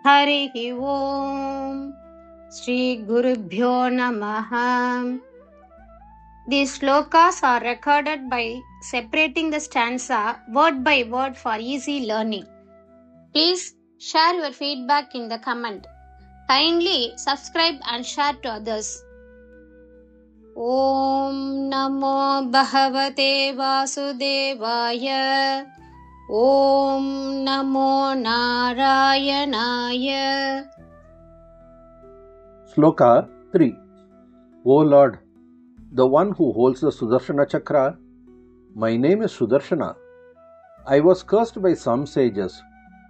हरिः ओम् श्रीगुरुभ्यो नमः. These slokas are recorded by separating the stanza word by word for easy learning. Please share your feedback in the comment. Kindly subscribe and share to others. Om Namo Bhagavate Vasudevaya. Om Namo Narayanaya. Sloka 3. O Lord, the one who holds the Sudarshana Chakra, my name is Sudarshana. I was cursed by some sages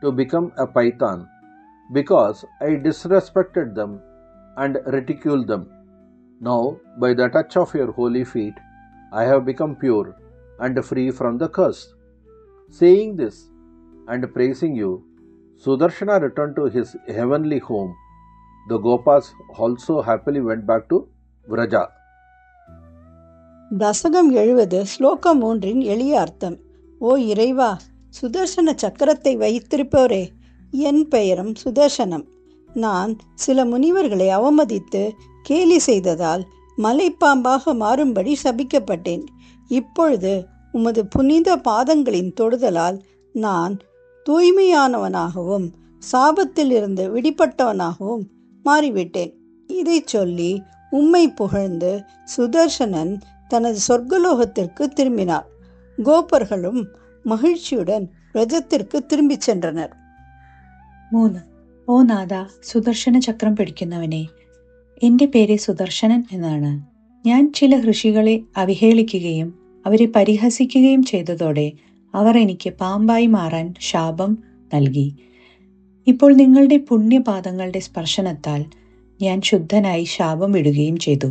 to become a python because I disrespected them and ridiculed them. Now, by the touch of your holy feet, I have become pure and free from the curse. Saying this and praising you, Sudarshana returned to his heavenly home. The Gopas also happily went back to Vraja. தசகம் 70 ஸ்லோகம் 3 எளிய அர்த்தம். ஓ இறைவா, சுதர்சன சக்கரத்தை வைத்திருப்பவரே, என் பெயரும் சுதர்சனம். நான் சில முனிவர்களை அவமதித்து கேலி செய்ததால் மலைப்பாம்பாக மாறும்படி சபிக்கப்பட்டேன். இப்பொழுது உமது புனித பாதங்களின் தொடுதலால் நான் தூய்மையானவனாகவும் சாபத்திலிருந்து விடுபட்டவனாகவும் மாறிவிட்டேன். இதை சொல்லி உம்மை புகழ்ந்து சுதர்சனன் தனது சொர்க்கலோகத்திற்கு திரும்பினார். கோபர்களும் மகிழ்ச்சியுடன் വ്രജത്തിற்கு திரும்பிச் சென்றனர். 3. ഓ നാഥ, സുദർശന ചക്രം പിടിക്കുന്നവനെ, എൻ്റെ പേര് സുദർശനൻ എന്നാണ്. ഞാൻ ചില ഋഷികളെ അവഹേളിക്കുകയും അവരെ പരിഹസിക്കുകയും ചെയ്തതോടെ അവർ എനിക്ക് പാമ്പായി മാറാൻ ശാപം നൽകി. ഇപ്പോൾ നിങ്ങളുടെ പുണ്യപാദങ്ങളുടെ സ്പർശനത്താൽ ഞാൻ ശുദ്ധനായി ശാപം വിടുകയും ചെയ്തു.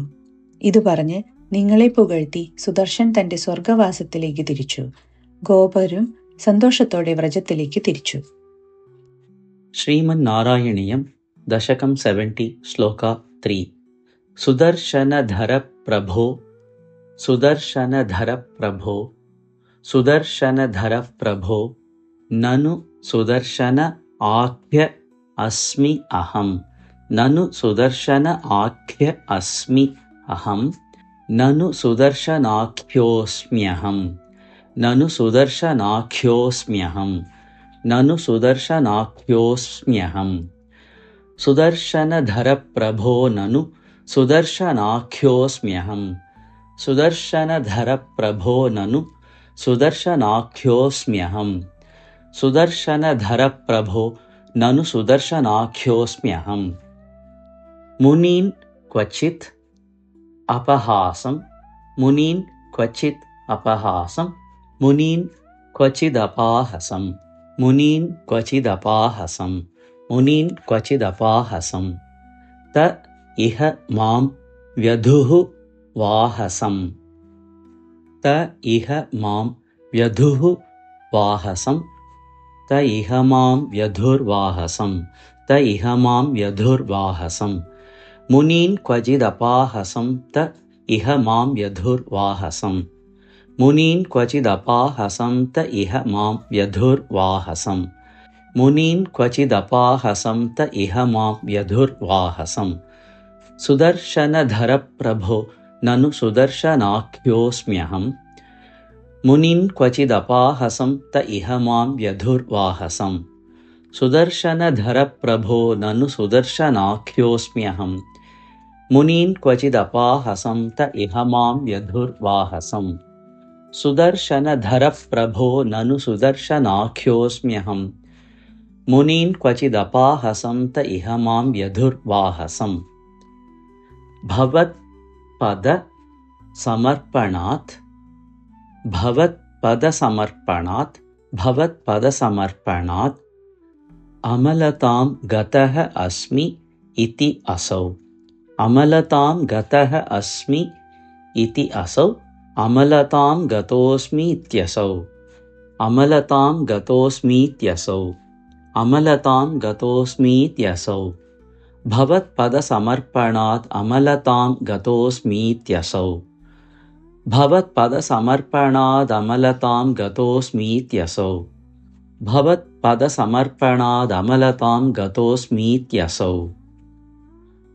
ഇത് പറഞ്ഞ് നിങ്ങളെ പുകഴ്ത്തി സുദർശൻ തന്റെ സ്വർഗവാസത്തിലേക്ക് തിരിച്ചു. ഗോപരും സന്തോഷത്തോടെ വ്രജത്തിലേക്ക് തിരിച്ചു. श्रीमन्नारायणीयं दशकं 70 श्लोका 3. सुदर्शनधर प्रभो सुदर्शनधर प्रभो सुदर्शनधर प्रभो ननु सुदर्शन आख्य अस्मि अहं ननु सुदर्शन आख्य अस्मि अहं ननु सुदर्शनाख्योऽस्म्यहं ननु सुदर्शनाख्योऽस्म्यहं ननु सुदर्शनाख्योऽस्म्यहं सुदर्शनधर प्रभो ननु सुदर्शनाख्योऽस्म्यहं सुदर्शनधर प्रभो ननु सुदर्शनाख्योऽस्म्यहं सुदर्शनधर प्रभो ननु सुदर्शनाख्योऽस्म्यहं मुनीन् क्वचित् अपहासं मुनीन् क्वचित् अपहासं मुनीन् क्वचिदपाहसं मुनीन् क्वचिदपाहसं मुनीन् क्वचिदपाहसं त इह मां व्यधुः वाहसं त इह मां व्यधुः वाहसं त इह मां व्यधुर्वाहसं त इह मां व्यधुर्वाहसं मुनीन् क्वचिदपाहसं त इह मां व्यधुर्वाहसं मुनीन् क्वचिदपाहसं त इह मां व्यधुर्वाहसं मुनीन् क्वचिदपाहसं त इह मां व्यधुर्वाहसं सुदर्शनधर प्रभो ननु सुदर्शनाख्योऽस्म्यहं मुनीन् क्वचिदपाहसं त इह मां व्यधुर्वाहसं सुदर्शनधर प्रभो ननु सुदर्शनाख्योऽस्म्यहं मुनीन् क्वचिदपाहसं त इह मां व्यधुर्वाहसं सुदर्शनधर प्रभो ननु सुदर्शनाख्योऽस्म्यहं मुनीन् क्वचिदपाहसं त इह मां व्यधुर्वाहसं भवत्पदसमर्पणात् भवत्पदसमर्पणात् भवत्पदसमर्पणात् अमलतां गतः अस्मि इति असौ अमलतां गतः अस्मि इति असौ अमलतां गतोऽस्मीत्यसौ अमलतां गतोऽस्मीत्यसौ अमलतां गतोऽस्मीत्यसौ भवत्पदसमर्पणात् अमलतां गतोऽस्मीत्यसौ भवत्पदसमर्पणात् अमलतां गतोऽस्मीत्यसौ भवत्पदसमर्पणादमलतां गतोऽस्मीत्यसौ।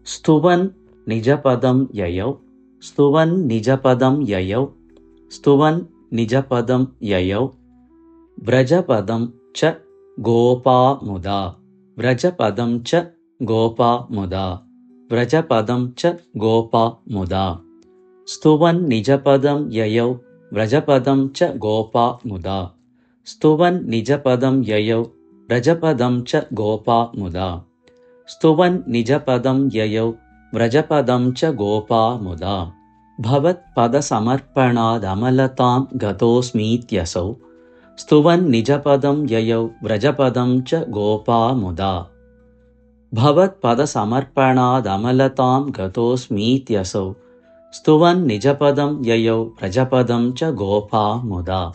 स्तुवन् निजपदं ययौ, स्तुवन् निजपदं ययौ, स्तुवन् निजपदं ययौ, व्रजपदं च गोपा मुदा, व्रजपदं च गोपा मुदा, व्रजपदं च गोपा मुदा। स्तुवन् निजपदं ययौ, व्रजपदं च गोपा मुदा, स्तुवन् निजपदं ययौ, व्रजपदं च गोपा मुदा, स्तुवन् निजपदं ययौ, व्रजपदं च गोपा मुदा। भवत्पदसमर्पणादमलतां गतोऽस्मीत्यसौ। स्तुवन् निजपदं ययौ, व्रजपदं च गोपा मुदा। भवत्पदसमर्पणादमलतां गतोऽस्मीत्यसौ। स्तुवन् निजपदं ययौ, व्रजपदं च गोपा मुदा।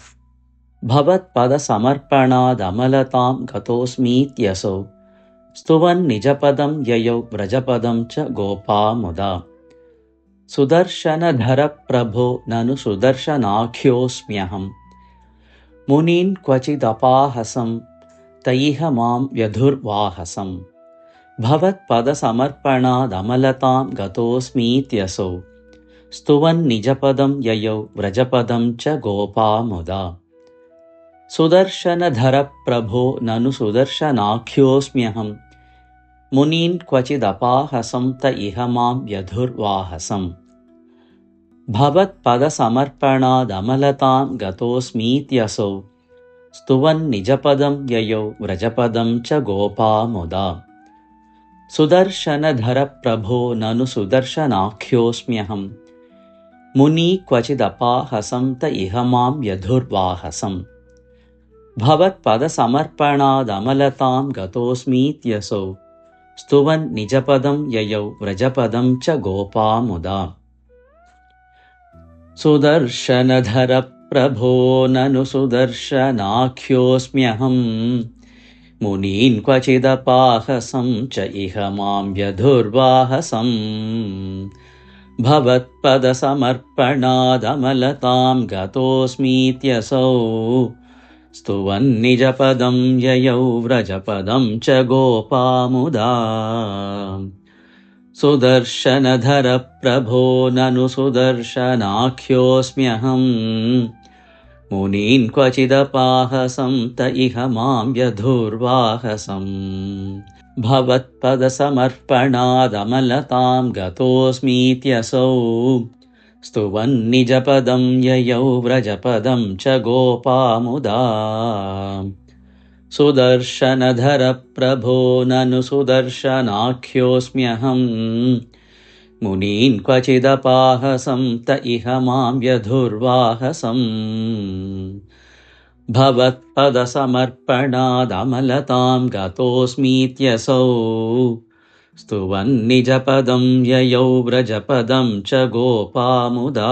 भवत्पदसमर्पणादमलतां गतोऽस्मीत्यसौ। स्तुवन् निजपदं ययौ, व्रजपदं च गोपा मुदा। सुदर्शनधर प्रभो ननु सुदर्शनाख्योऽस्म्यहं। मुनीन् क्वचिदपाहसं तैह मां व्यधुर्वाहसं। भवत्पदसमर्पणादमलतां गतोऽस्मीत्यसौ। स्तुवन् निजपदं ययौ, व्रजपदं च गोपा मुदा। सुदर्शनधर प्रभो ननु सुदर्शनाख्योऽस्म्यहं। मुनीन् क्वचिदपाहसं त इह मां व्यधुर्वाहसं। भवत्पदसमर्पणादमलतां गतोऽस्मीत्यसौ। स्तुवन् निजपदं ययौ, व्रजपदं च गोपा मुदा। सुदर्शनधर प्रभो ननु सुदर्शनाख्योऽस्म्यहं। मुनी क्वचिदपाहसं त इह मां व्यधुर्वाहसं। भवत्पदसमर्पणादमलतां गतोऽस्मीत्यसौ। स्तुवन् निजपदं ययौ, व्रजपदं च गोपा मुदा। सुदर्शनधर प्रभो ननु सुदर्शनाख्योऽस्म्यहं। मुनीन् क्वचिदपाहसं च इह मां व्यधुर्वाहसं। भवत्पदसमर्पणादमलतां गतोऽस्मीत्यसौ। स्तुवन् निजपदं ययौ, व्रजपदं च गोपा मुदा। सुदर्शनधर प्रभो ननु सुदर्शनाख्योऽस्म्यहं। मुनीन् क्वचिदपाहसं त इह मां व्यधुर्वाहसं। भवत्पदसमर्पणादमलतां गतोऽस्मीत्यसौ। स्तुवन् निजपदं ययौ, व्रजपदं च गोपा मुदा। सुदर्शनधर प्रभो ननु सुदर्शनाख्योऽस्म्यहं। मुनीन् क्वचिदपाहसं त इह मां व्यधुर्वाहसं। भवत्पदसमर्पणादमलतां गतोऽस्मीत्यसौ। स्तुवन् निजपदं ययौ, व्रजपदं च गोपा मुदा।